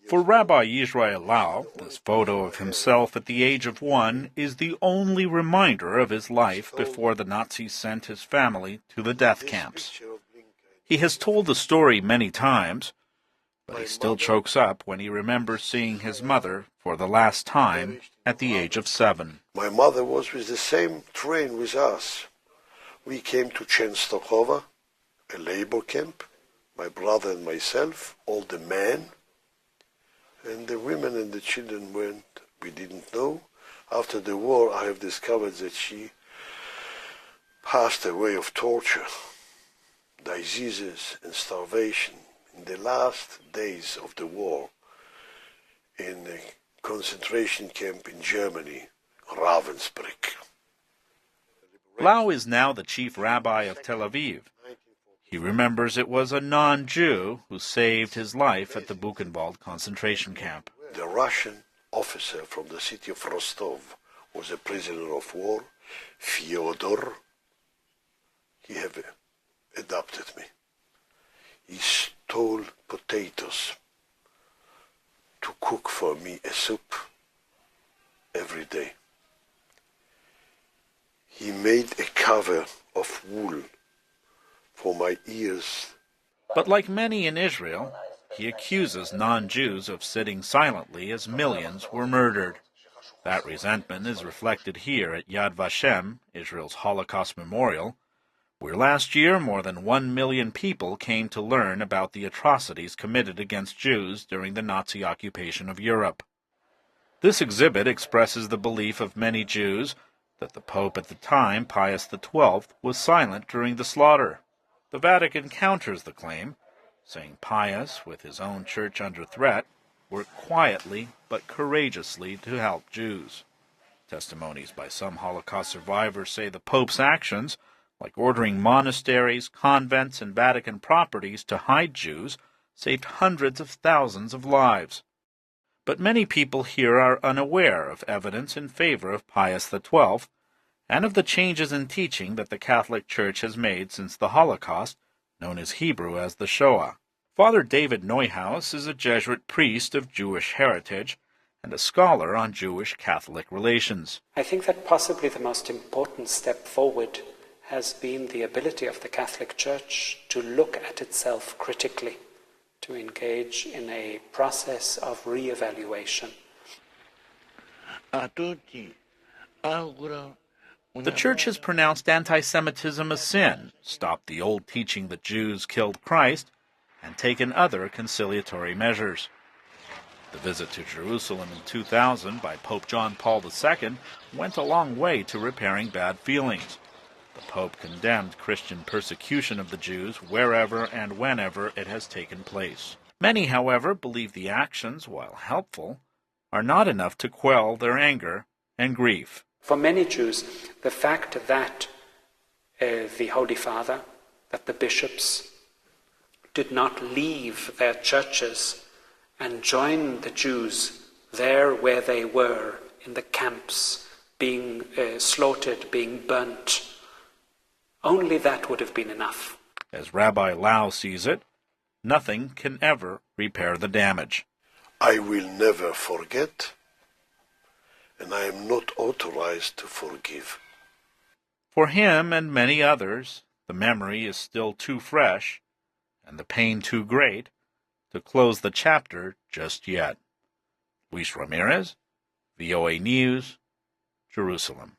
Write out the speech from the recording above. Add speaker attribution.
Speaker 1: For Rabbi Israel Lau, this photo of himself at the age of 1 is the only reminder of his life before the Nazis sent his family to the death camps. He has told the story many times, but he still chokes up when he remembers seeing his mother for the last time at the age of 7.
Speaker 2: My mother was with the same train with us. We came to Częstochowa, a labor camp, my brother and myself, all the men, and the women and the children went. We didn't know. After the war, I have discovered that she passed away of torture, diseases and starvation in the last days of the war in a concentration camp in Germany, Ravensbrück.
Speaker 1: Lau is now the chief rabbi of Tel Aviv. He remembers it was a non-Jew who saved his life at the Buchenwald concentration camp.
Speaker 2: The Russian officer from the city of Rostov was a prisoner of war, Fyodor. He have adopted me. He stole potatoes to cook for me a soup every day. He made a cover of wool for my ears.
Speaker 1: But like many in Israel, he accuses non-Jews of sitting silently as millions were murdered. That resentment is reflected here at Yad Vashem, Israel's Holocaust memorial, where last year more than 1 million people came to learn about the atrocities committed against Jews during the Nazi occupation of Europe. This exhibit expresses the belief of many Jews that the Pope at the time, Pius the XII, was silent during the slaughter. The Vatican counters the claim, saying Pius, with his own church under threat, worked quietly but courageously to help Jews. Testimonies by some Holocaust survivors say the Pope's actions, like ordering monasteries, convents, and Vatican properties to hide Jews, saved hundreds of thousands of lives. But many people here are unaware of evidence in favor of Pius the XII and of the changes in teaching that the Catholic Church has made since the Holocaust, known as Hebrew as the Shoah. Father David Neuhaus is a Jesuit priest of Jewish heritage and a scholar on Jewish-Catholic relations.
Speaker 3: I think that possibly the most important step forward has been the ability of the Catholic Church to look at itself critically, to engage in a process of re-evaluation.
Speaker 1: The Church has pronounced anti-Semitism a sin, stopped the old teaching that Jews killed Christ, and taken other conciliatory measures. The visit to Jerusalem in 2000 by Pope John Paul II went a long way to repairing bad feelings. The Pope condemned Christian persecution of the Jews wherever and whenever it has taken place. Many, however, believe the actions, while helpful, are not enough to quell their anger and grief.
Speaker 3: For many Jews, the fact that the Holy Father, that the bishops did not leave their churches and join the Jews there where they were, in the camps, being slaughtered, being burnt, only that would have been enough.
Speaker 1: As Rabbi Lau sees it, nothing can ever repair the damage.
Speaker 2: I will never forget, and I am not authorized to forgive.
Speaker 1: For him and many others, the memory is still too fresh, and the pain too great, to close the chapter just yet. Luis Ramirez, VOA News, Jerusalem.